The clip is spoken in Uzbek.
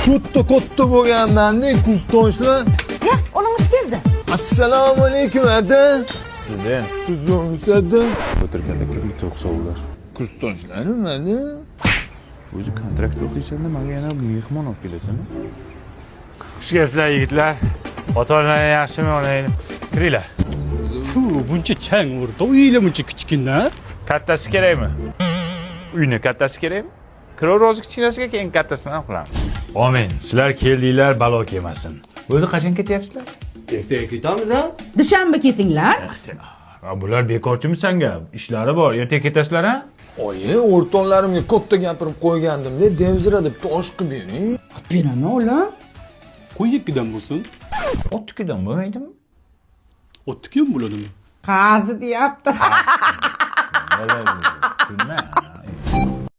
Katta bo'lganman-da, kursdoshlar. Onamiz keldi. Assalomu alaykum, aka. Sizdan Tuzumsada. o'tirganda kim to'qsovlar. Kursdoshlarmi mana? O'zi kontrakt o'qiysan-da, menga yana mehmon olib kelasan. Xush kelibsizlar yigitlar. Ota-onalar yaxshimi, onanglar? Kiringlar. Fu, buncha chang urdi. Uyinglar buncha kichkina. Kattasi kerakmi? Uyni kattasi kerakmi? Kirov rozi kichkinasiga keyin kattasini qilamiz. Amin. Sizlar keldinglar, balo kelmasin. O'zi qachon ketyapsizlar? Ertaga ketamiz ha? Dushanba ketinglar. Bular bekorchimi sanga? Ishlari bor. Ertaga ketasizlar ha? Oyi, o'rtoqlarimga katta gapirib qo'ygandim-da, devzira deb tosh qilib bering. Beraman o'g'lim. Qo'y ikkidan bo'lsin. Ottikidan bo'lmaydimi? O'ttiki ham bo'ladimi? Qazi deyapti. Bilmayman.